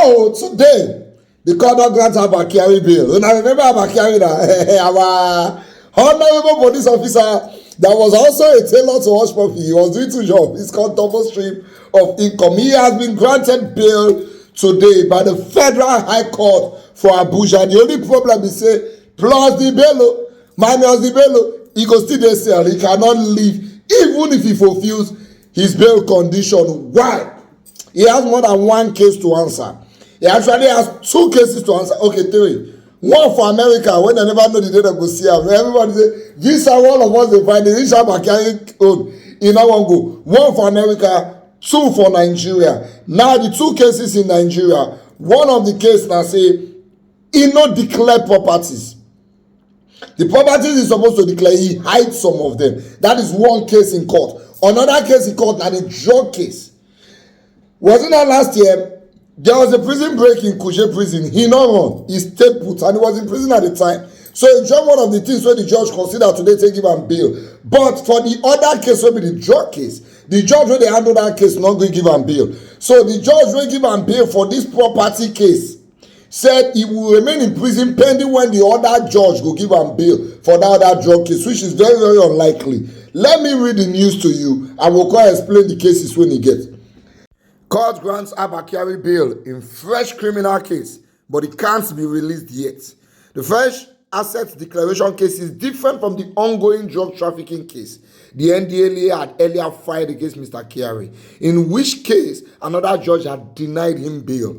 So today, the court not grant Abba Kyari bail. And I remember Abba Kyari, our honorable police officer that was also a tailor to Hush Puppy. He was doing two jobs. It's called double stream of income. He has been granted bail today by the Federal High Court for Abuja. The only problem is say plus the bail, minus the bail, he go still dey cell. He cannot leave even if he fulfills his bail condition. Why? He has more than one case to answer. He actually has two cases to answer. Okay, three. One for America, when they never know the day they go see him. Everybody say, visa, all of us, they find the rich Abba Kyari own. In that one go. One for America, two for Nigeria. Now, the two cases in Nigeria, one of the cases now say, he not declare properties. The properties he's supposed to declare, he hides some of them. That is one case in court. Another case in court, now the drug case. Wasn't that last year? There was a prison break in Kuje prison. He not run. He stayed put and he was in prison at the time. So it's just one of the things where the judge considered today take him and bail. But for the other case, will be the drug case, the judge when they handle that case not going to give him bail. So the judge will give him bail for this property case. Said he will remain in prison pending when the other judge will give him bail for that other drug case, which is very, very unlikely. Let me read the news to you and we'll go and explain the cases when he gets. Court grants Abba Kyari bail in fresh criminal case, but it can't be released yet. The fresh assets declaration case is different from the ongoing drug trafficking case the NDLEA had earlier filed against Mr. Kyari, in which case another judge had denied him bail.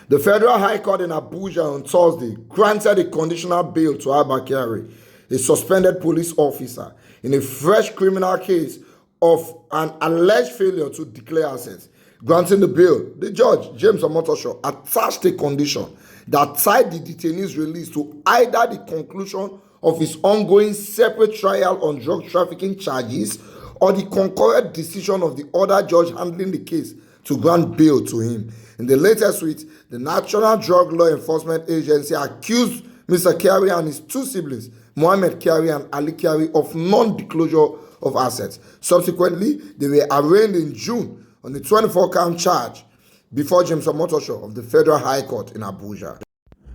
The Federal High Court in Abuja on Thursday granted a conditional bail to Abba Kyari, a suspended police officer, in a fresh criminal case of an alleged failure to declare assets. Granting the bail, the judge, James Omotosho, attached a condition that tied the detainee's release to either the conclusion of his ongoing separate trial on drug trafficking charges or the concurrent decision of the other judge handling the case to grant bail to him. In the latest suit, the National Drug Law Enforcement Agency accused Mr. Kyari and his two siblings, Mohammed Kyari and Ali Kyari, of non-disclosure of assets. Subsequently, they were arraigned in June on the 24-count charge before James Omotosho of the Federal High Court in Abuja.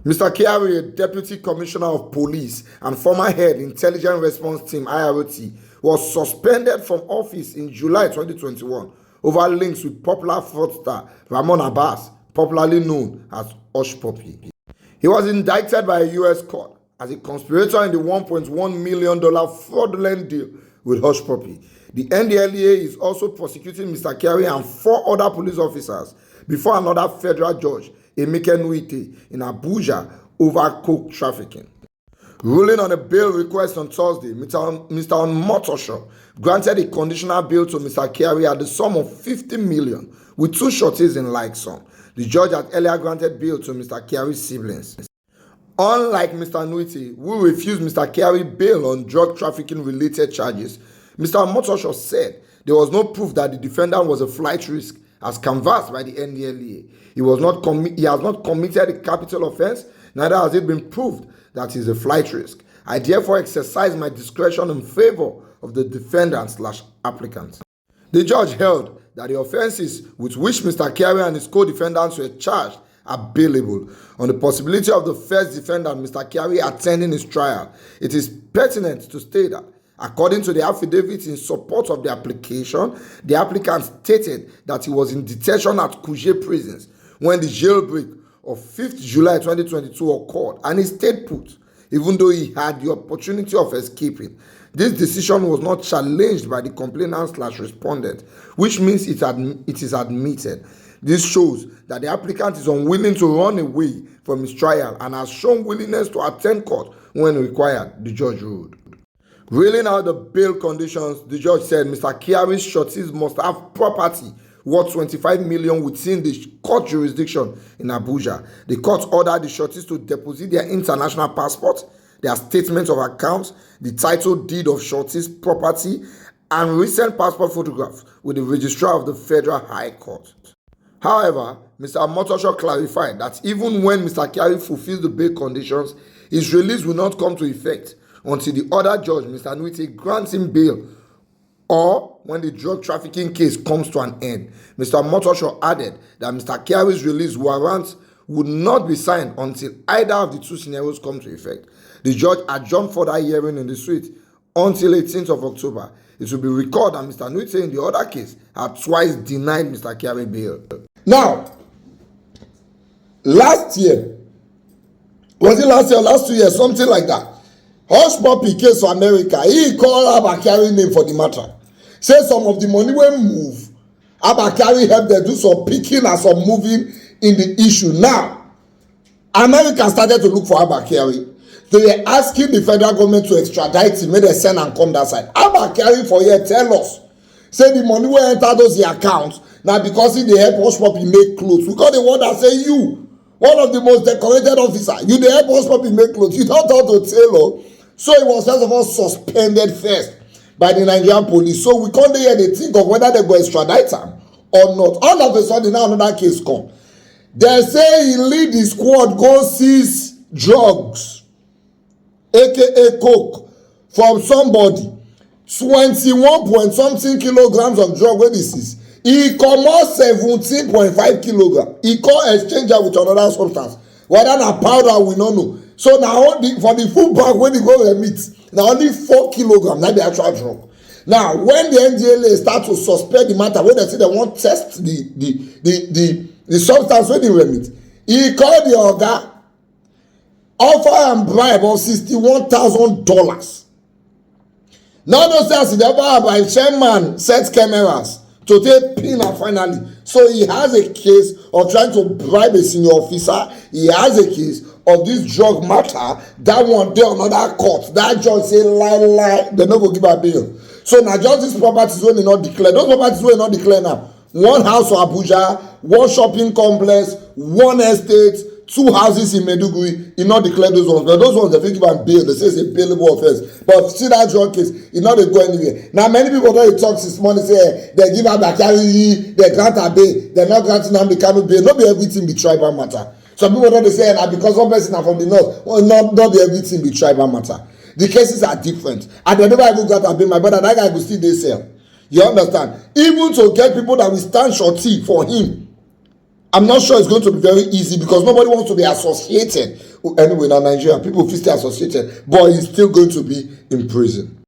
Mr. Kyari, a Deputy Commissioner of Police and former head Intelligence Response Team (IROT), was suspended from office in July 2021 over links with popular fraudster Ramon Abbas, popularly known as Hush Puppy. He was indicted by a U.S. court as a conspirator in the $1.1 million fraudulent deal with Hush Puppy. The NDLEA is also prosecuting Mr. Kyari and 4 other police officers before another federal judge, Emeke Nwite, in Abuja over coke trafficking. Ruling on a bail request on Thursday, Mr. Omotosho granted a conditional bail to Mr. Kyari at the sum of $50 million, with 2 sureties in like sum. The judge had earlier granted bail to Mr. Kyari's siblings. Unlike Mr. Nwite, who refused Mr. Kyari bail on drug trafficking related charges, Mr. Omotosho said there was no proof that the defendant was a flight risk as canvassed by the NDLEA. He has not committed a capital offense, neither has it been proved that he is a flight risk. I therefore exercise my discretion in favor of the defendant/applicant. The judge held that the offenses with which Mr. Kyari and his co-defendants were charged are bailable. On the possibility of the first defendant, Mr. Kyari, attending his trial, it is pertinent to state that according to the affidavit in support of the application, the applicant stated that he was in detention at Kuje prisons when the jailbreak of 5th July 2022 occurred, and he stayed put, even though he had the opportunity of escaping. This decision was not challenged by the complainant/respondent, which means it is admitted. This shows that the applicant is unwilling to run away from his trial and has shown willingness to attend court when required, the judge ruled. Reeling out the bail conditions, the judge said Mr. Kyari's sureties must have property worth $25 million within the court jurisdiction in Abuja. The court ordered the sureties to deposit their international passports, their statements of accounts, the title deed of sureties property, and recent passport photographs with the registrar of the Federal High Court. However, Mr. Omotosho clarified that even when Mr. Kyari fulfills the bail conditions, his release will not come to effect until the other judge, Mr. Nwite, grants him bail or when the drug trafficking case comes to an end. Mr. Motosho added that Mr. Kyari's release warrant would not be signed until either of the two scenarios come to effect. The judge adjourned further hearing in the suit until 18th of October. It will be recalled that Mr. Nuite in the other case had twice denied Mr. Kyari bail. Now, last year, was it last year or last 2 years, something like that, Hush Puppy case for America, he called Abba Kyari name for the matter. Say some of the money wey move, Abba Kyari help them do some picking and some moving in the issue. Now, America started to look for Abba Kyari. They were asking the federal government to extradite him, make dem send and come that side. Abba Kyari for here tell us, say the money wey enter those accounts na because he dey help Hush Puppy make clothes. We call the one that say you, one of the most decorated officer, you dey help Hush Puppy make clothes. You don talk to tailor. So he was first of all suspended first by the Nigerian police. So we can't hear they think of whether they go extradite him or not. All of a sudden now another case come. They say he lead the squad go seize drugs, aka coke, from somebody. 21 point something kilograms of drug wey this is. He comot 17.5 kilograms. He come exchange am with another substance. Whether na powder we no know. So na only for the full bag wey dey go remit, na only 4 kilograms na be actual drug. Now when the NDLA start to suspect the matter, when they say they wan test the substance wey dey remit, he call the oga, offer am bribe of $61,000. Now those say as e dey offer am, by chairman set cameras to take pin am finally. So he has a case of trying to bribe a senior officer. He has a case of this drug matter. That one dey another court. That judge say lie, they no go give am bail. So na just these properties wey dey not declare. Those properties wey not declare now. One house for Abuja, one shopping complex, one estate, 2 houses in Maiduguri. He not declare those ones, but those ones they fit give am bail. They say it's a bailable offence. But see that drug case, e no dey go anywhere. Now many people don dey talk since morning say they give Abba Kyari, they grant her bail, they not granting Nnamdi Kanu bail. No be everything be tribal matter. Some people don dey say na because one person na from the north. Well, not be everything be tribal matter. The cases are different, and they never even grant her bail. My brother, that guy go still dey sell. You understand? Even to get people that will stand shorty for him, I'm not sure it's going to be very easy because nobody wants to be associated. Anyway, now Nigeria, people feel still associated, but he's still going to be in prison.